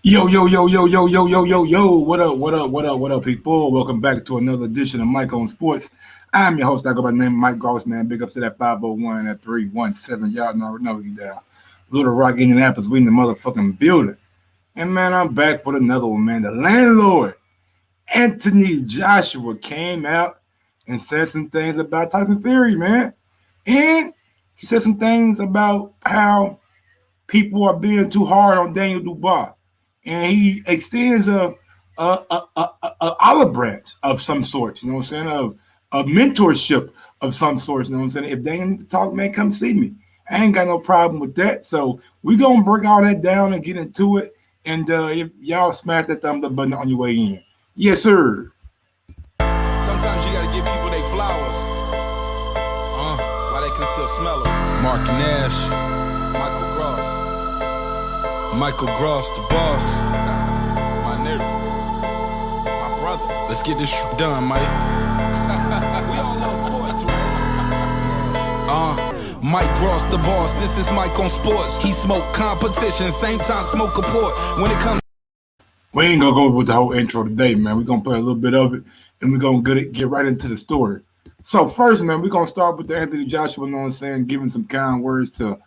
Yo, yo, yo, yo, yo, yo, yo, yo, yo. What up, what up, what up, what up, people? Welcome back to another edition of Mike on Sports. I'm your host. I go by the name of Mike Gross, man. Big ups to that 501 at 317. Y'all know you down. Little Rock, Indianapolis, we in the motherfucking building. And man, I'm back with another one, man. The landlord, Anthony Joshua, came out and said some things about Tyson Fury, man. And he said some things about how people are being too hard on Daniel Dubois, and he extends a olive branch of some sorts. You know what I'm saying? Of a mentorship of some sorts. You know what I'm saying? If Daniel needs to talk, man, come see me. I ain't got no problem with that. So we gonna break all that down and get into it. And if y'all smash that thumbs up button on your way in, yes, sir. Sometimes you gotta give people their flowers. While they can still smell them. Mark Nash, Michael Gross, the boss. My nigga, my brother. Let's get this done, Mike. We all love sports, right? Mike Gross, the boss. This is Mike on Sports. He smoke competition, same time smoke a port. When it comes, we ain't gonna go with the whole intro today, man. We're gonna play a little bit of it, and we're gonna get right into the story. So first, man, we're gonna start with the Anthony Joshua, you know what I'm saying, giving some kind words to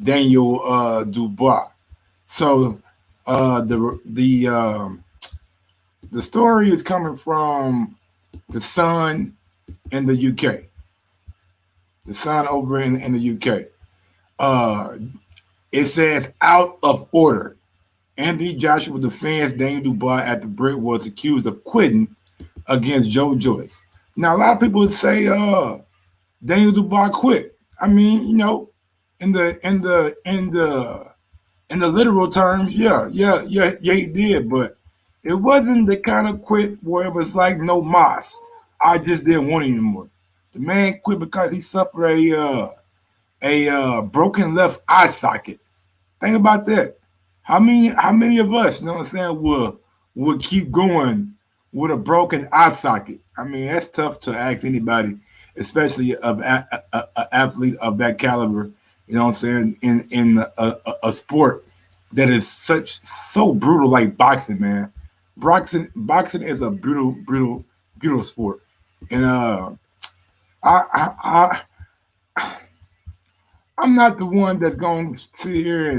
Daniel Dubois. So the story is coming from the Sun in the UK. The Sun over in the UK. It says out of order. Anthony Joshua defends Daniel Dubois after Britt was accused of quitting against Joe Joyce. Now a lot of people would say Daniel Dubois quit. I mean, you know, in the literal terms, yeah, he did, but it wasn't the kind of quit where it was like no mas. I just didn't want it anymore. The man quit because he suffered a broken left eye socket. Think about that. How many of us, you know what I'm saying, will keep going with a broken eye socket? I mean, that's tough to ask anybody, especially of an athlete of that caliber. You know what I'm saying? In a sport that is so brutal like boxing, man. Boxing is a brutal sport, and I I'm not the one that's going to sit here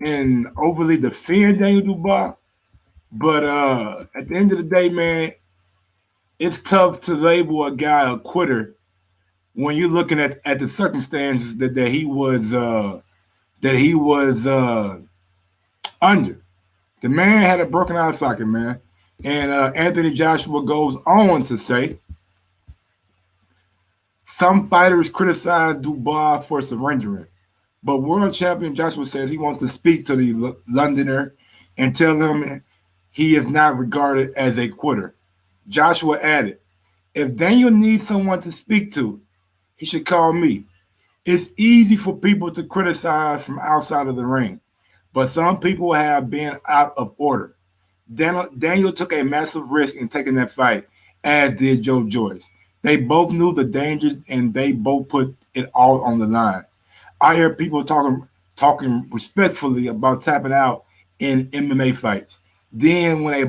and overly defend Daniel Dubois, but at the end of the day, man, it's tough to label a guy a quitter when you're looking at the circumstances that he was under. The man had a broken eye socket, man. And Anthony Joshua goes on to say, some fighters criticize Dubois for surrendering, but world champion Joshua says he wants to speak to the Londoner and tell him he is not regarded as a quitter. Joshua added, if Daniel needs someone to speak to, he should call me. It's easy for people to criticize from outside of the ring, but some people have been out of order. Daniel took a massive risk in taking that fight, as did Joe Joyce. They both knew the dangers and they both put it all on the line. I hear people talking respectfully about tapping out in MMA fights. Then when a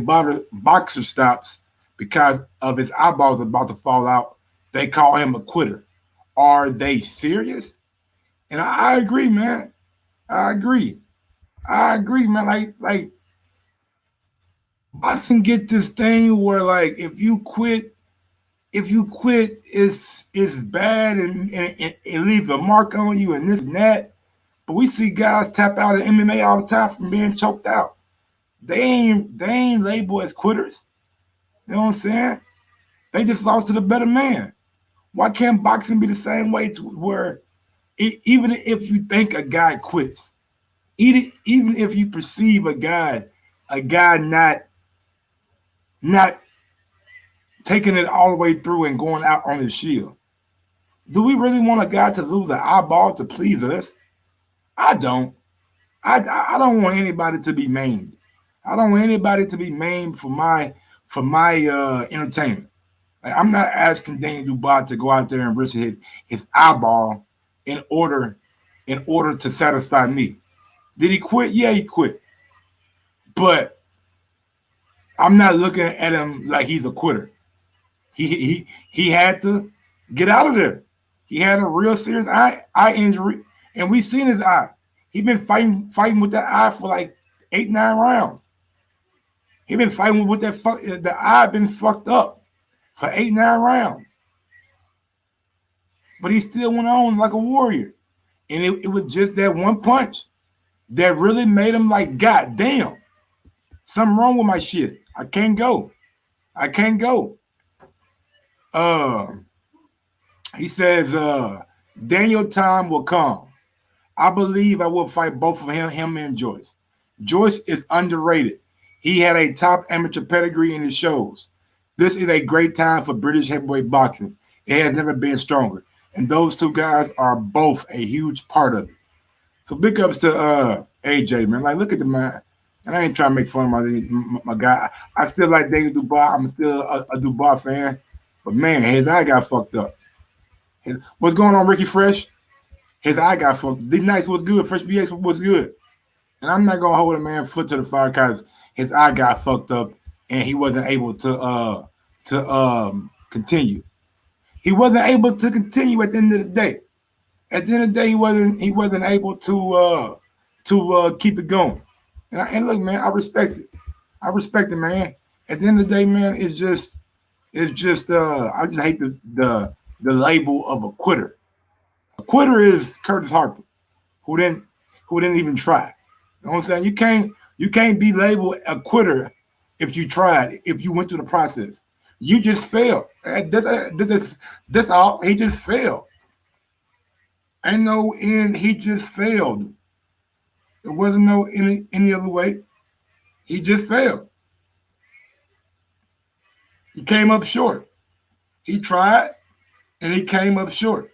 boxer stops because of his eyeballs about to fall out, they call him a quitter. Are they serious? And I agree, man. I agree, man. Like boxing get this thing where like if you quit, it's bad and it leaves a mark on you and this and that. But we see guys tap out in MMA all the time from being choked out. They ain't labeled as quitters. You know what I'm saying? They just lost to the better man. Why can't boxing be the same way to where even if you think a guy quits, even if you perceive a guy not taking it all the way through and going out on his shield, do we really want a guy to lose an eyeball to please us? I don't. I don't want anybody to be maimed. I don't want anybody to be maimed for my entertainment. Like, I'm not asking Daniel Dubois to go out there and risk his eyeball in order to satisfy me. Did he quit? Yeah, he quit. But I'm not looking at him like he's a quitter. He had to get out of there. He had a real serious eye injury, and we seen his eye. He been fighting with that eye for like 8-9 rounds. He been fighting with that the eye been fucked up for 8-9 rounds. But he still went on like a warrior. And it was just that one punch that really made him like, God damn, something wrong with my shit. I can't go. I can't go. He says, Daniel time will come. I believe I will fight both of him and Joyce. Joyce is underrated. He had a top amateur pedigree in his shows. This is a great time for British heavyweight boxing. It has never been stronger. And those two guys are both a huge part of it. So big ups to AJ, man. Like, look at the man. And I ain't trying to make fun of my guy. I still like David Dubois. I'm still a Dubois fan. But, man, his eye got fucked up. What's going on, Ricky Fresh? His eye got fucked. D Nice was good. Fresh BX was good. And I'm not going to hold a man foot to the fire because his eye got fucked up and he wasn't able to continue. He wasn't able to continue at the end of the day. At the end of the day, he wasn't able to keep it going. And look, man, I respect it. I respect it, man. At the end of the day, man, it's just I just hate the label of a quitter. A quitter is Curtis Harper, who didn't even try. You know what I'm saying? You can't be labeled a quitter if you tried, if you went through the process. You just failed. That's all. He just failed. Ain't no end. He just failed. There wasn't no any other way. He just failed. He came up short. He tried, and he came up short.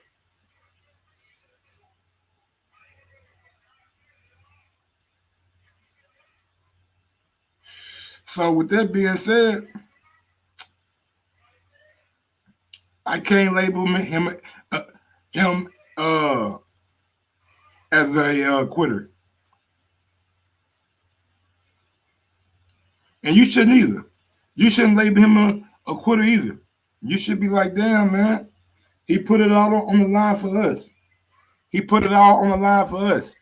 So with that being said, I can't label him as a quitter, and you shouldn't either. You shouldn't label him a quitter either. You should be like, damn, man, he put it all on the line for us. He put it all on the line for us,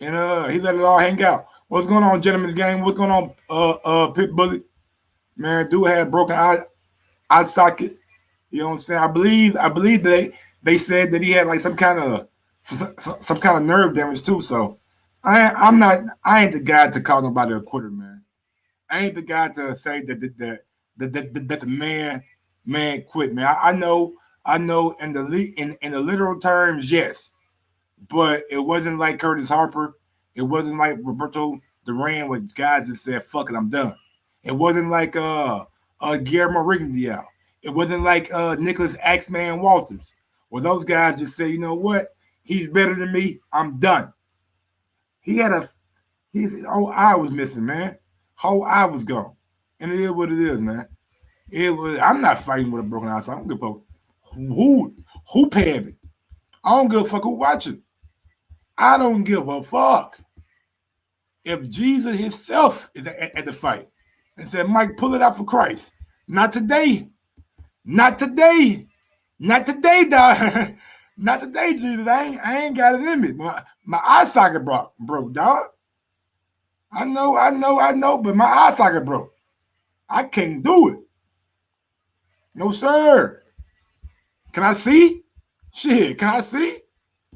and he let it all hang out. What's going on, gentlemen's game? What's going on, Pit Bullet? Man, dude had broken eye socket. You know what I'm saying? I believe they said that he had like some kind of nerve damage too. So I ain't the guy to call nobody a quitter, man. I ain't the guy to say that the man quit, man. I know in the literal terms, yes, but it wasn't like Curtis Harper. It wasn't like Roberto Duran with guys that said, "Fuck it, I'm done." It wasn't like Guillermo Rigondeaux. It wasn't like Nicholas Axeman Walters, where those guys just say, "You know what? He's better than me. I'm done." His whole eye was missing, man. Whole eye was gone, and it is what it is, man. I'm not fighting with a broken eye, so I don't give a fuck who paying me. I don't give a fuck who watching. I don't give a fuck. If Jesus himself is at the fight and said, Mike, pull it out for Christ. Not today. Not today. Not today, dog. Not today, Jesus. I ain't got it in me. My eye socket broke, dog. I know, but my eye socket broke. I can't do it. No, sir. Can I see? Shit, can I see?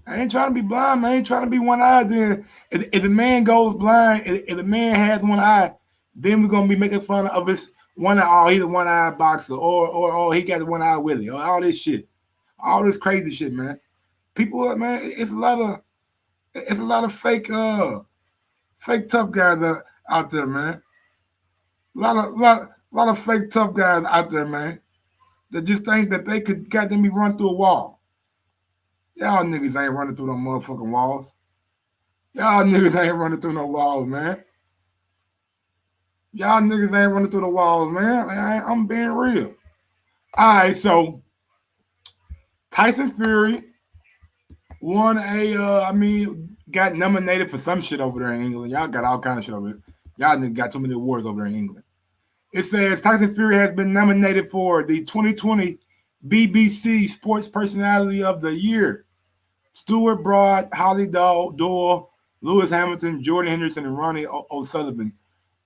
I ain't trying to be blind, man. I ain't trying to be one-eyed. Then if the man goes blind, if the man has one eye, then we're gonna be making fun of his one eye. Oh, he's a one-eyed boxer, or he got the one eye Willie, or all this shit, all this crazy shit, man. People, man, it's a lot of fake tough guys out there, man. A lot of fake tough guys out there, man. That just think that they could goddamn me run through a wall. Y'all niggas ain't running through no motherfucking walls. Y'all niggas ain't running through no walls, man. Y'all niggas ain't running through the walls, man. I'm being real. All right, so Tyson Fury won got nominated for some shit over there in England. Y'all got all kind of shit over there. Y'all got too many awards over there in England. It says Tyson Fury has been nominated for the 2020 BBC Sports Personality of the Year. Stuart Broad, Holly Doyle, Lewis Hamilton, Jordan Henderson, and Ronnie O'Sullivan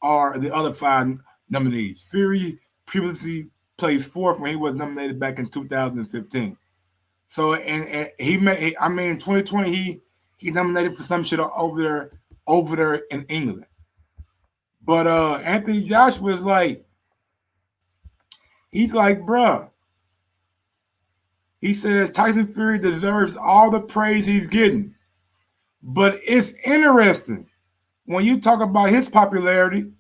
are the other 5 nominees. Fury previously placed 4th when he was nominated back in 2015. So and he made, I mean, in 2020 he nominated for some shit over there in England. But Anthony Joshua is like, he's like, bruh. He says Tyson Fury deserves all the praise he's getting. But it's interesting when you talk about his popularity.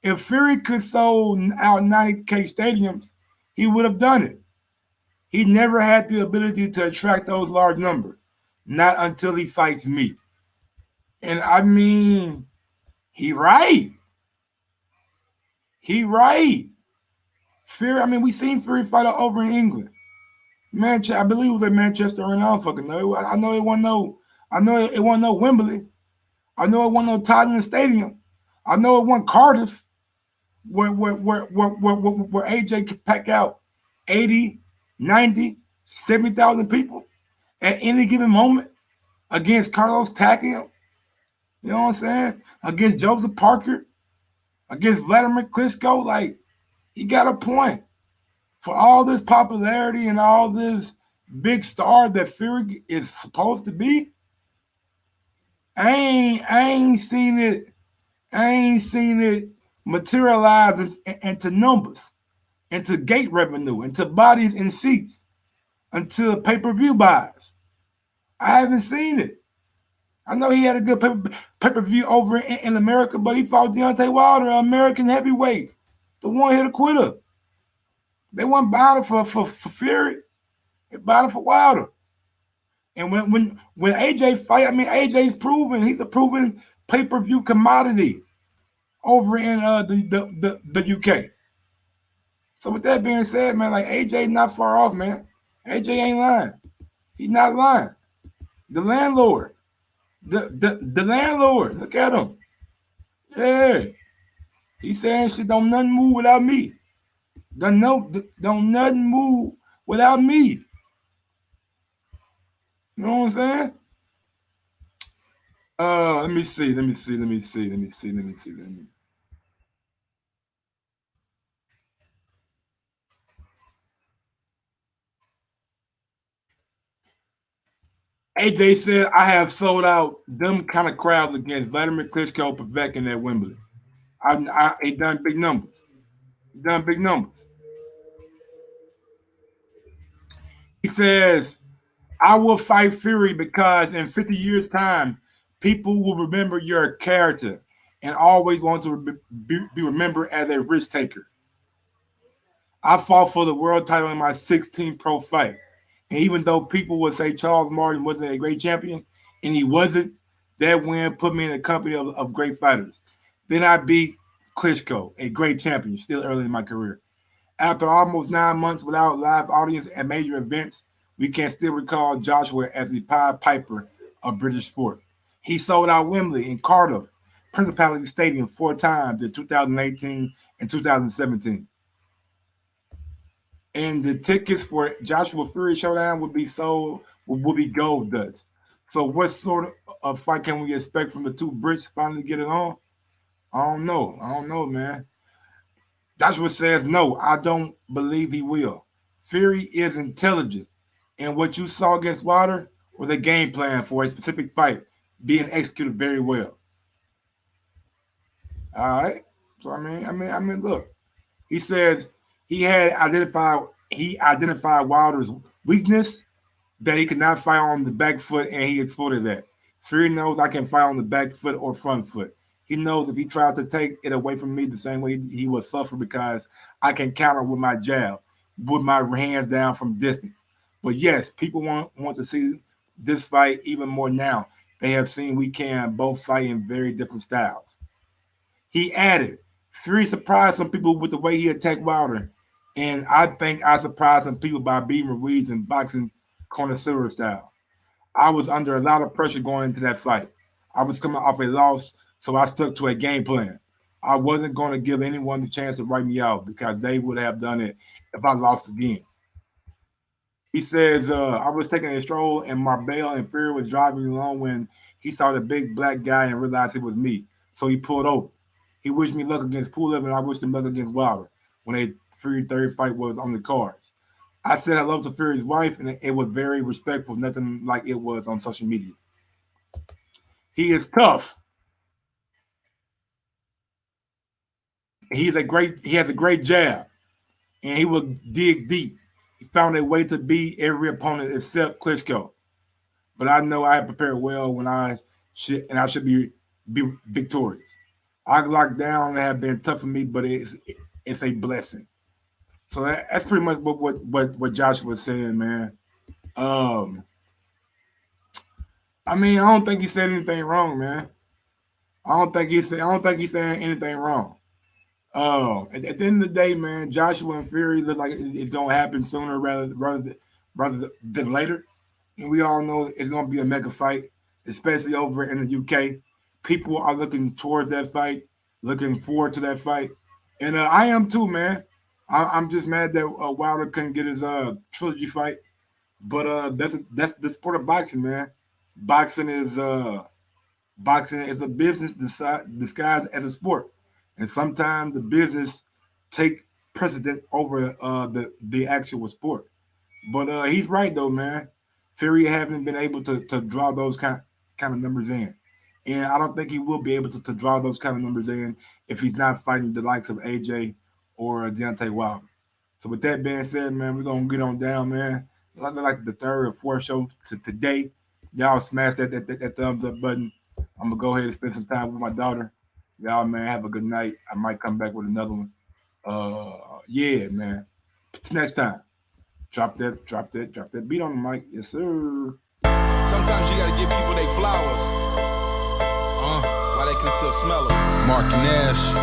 If Fury could sold out 90K stadiums, he would have done it. He never had the ability to attract those large numbers. Not until he fights me. And I mean, he right. He right. Fury, I mean, we seen Fury fight over in England. Manchester, I believe it was at Manchester, and I don't fucking know. I know it wasn't no. I know it wasn't no Wembley. I know it wasn't no Tottenham Stadium. I know it wasn't Cardiff, where AJ could pack out 80, 90, 70,000 people at any given moment against Carlos Takam. You know what I'm saying? Against Joseph Parker, against Vladimir Klitschko. Like, he got a point. For all this popularity and all this big star that Fury is supposed to be, I ain't seen it materialize into numbers, into gate revenue, into bodies and seats, into pay-per-view buys. I haven't seen it. I know he had a good pay-per-view over in America, but he fought Deontay Wilder, an American heavyweight, the one-hitter quitter. They weren't buying it for Fury. They buying it for Wilder. And when AJ fight, I mean, AJ's proven, he's a proven pay-per-view commodity over in the UK. So with that being said, man, like, AJ not far off, man. AJ ain't lying. He's not lying. The landlord. The landlord. Look at him. Yeah. He's saying shit, don't nothing move without me. Don't nothing move without me. You know what I'm saying? Let me see. AJ said, I have sold out them kind of crowds against Vladimir Klitschko, Povetkin at Wembley. He done big numbers. He says, I will fight Fury because in 50 years' time, people will remember your character and always want to be remembered as a risk taker. I fought for the world title in my 16th pro fight. And even though people would say Charles Martin wasn't a great champion, and he wasn't, that win put me in the company of great fighters. Then I beat Klitschko, a great champion, still early in my career. After almost 9 months without live audience at major events, we can still recall Joshua as the Pied Piper of British sport. He sold out Wembley and Cardiff, Principality Stadium 4 times in 2018 and 2017. And the tickets for Joshua Fury Showdown would be gold dust. So what sort of fight can we expect from the two Brits finally get it on? I don't know, man. Joshua says, no, I don't believe he will. Fury is intelligent. And what you saw against Wilder was a game plan for a specific fight being executed very well. All right. So I mean, look. He says he identified Wilder's weakness, that he could not fight on the back foot, and he exploited that. Fury knows I can fight on the back foot or front foot. He knows if he tries to take it away from me the same way he will suffer, because I can counter with my jab, with my hands down from distance. But yes, people want to see this fight even more now. They have seen we can both fight in very different styles. He added, Fury surprised some people with the way he attacked Wilder, and I think I surprised some people by beating Ruiz in boxing connoisseur style. I was under a lot of pressure going into that fight. I was coming off a loss, so I stuck to a game plan. I wasn't going to give anyone the chance to write me out because they would have done it if I lost again. He says, I was taking a stroll in Marbella and Fury was driving along when he saw the big black guy and realized it was me. So he pulled over. He wished me luck against Pulev and I wished him luck against Wilder when a Fury third fight was on the cards. I said hello to Fury's wife and it was very respectful, nothing like it was on social media. He is tough. He has a great jab, and he will dig deep. He found a way to beat every opponent except Klitschko. But I know I have prepared well when I should be victorious. I locked down and have been tough for me, but it's a blessing. So that's pretty much what Joshua was saying, man. I mean, I don't think he said anything wrong, man. I don't think he's saying anything wrong. At the end of the day, man, Joshua and Fury look like it's gonna happen sooner rather than later. And we all know it's gonna be a mega fight, especially over in the UK. People are looking towards that fight, looking forward to that fight, and I am too, man. I'm just mad that Wilder couldn't get his trilogy fight, but that's the sport of boxing, man. Boxing is a business disguised as a sport. And sometimes the business take precedent over the actual sport. But he's right though, man. Fury haven't been able to draw those kind of numbers in. And I don't think he will be able to draw those kind of numbers in if he's not fighting the likes of AJ or Deontay Wilder. So with that being said, man, we're gonna get on down, man. Like the third or fourth show today. Y'all smash that thumbs up button. I'm gonna go ahead and spend some time with my daughter. Y'all, man, have a good night. I might come back with another one. Yeah, man. Till next time. Drop that beat on the mic. Yes, sir. Sometimes you gotta give people their flowers. While they can still smell them. Mark Nash.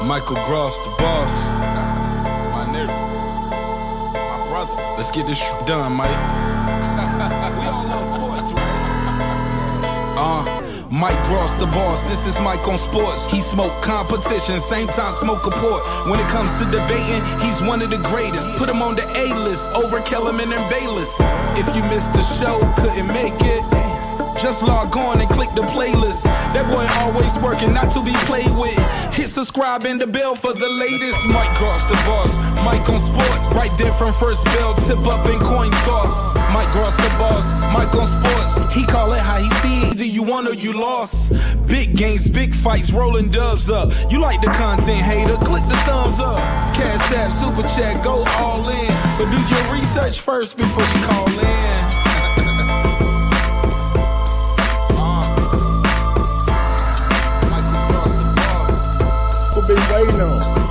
Michael Gross, the boss. My nigga. My brother. Let's get this done, Mike. We all love sports, right? Mike Ross, the boss, this is Mike on sports. He smoke competition, same time smoke a port. When it comes to debating, he's one of the greatest. Put him on the A-list, over Kellerman and Bayless. If you missed the show, couldn't make it, just log on and click the playlist. That boy always working, not to be played with. Hit subscribe and the bell for the latest. Mike Ross, the boss, Mike on sports. Right there from first bell, tip up and coin toss. Mike Ross, the boss, Mike on sports. He call it how he see it, either you won or you lost. Big games, big fights, rolling dubs up. You like the content, hater, click the thumbs up. Cashapp, super chat, go all in. But do your research first before you call in. Been waiting on.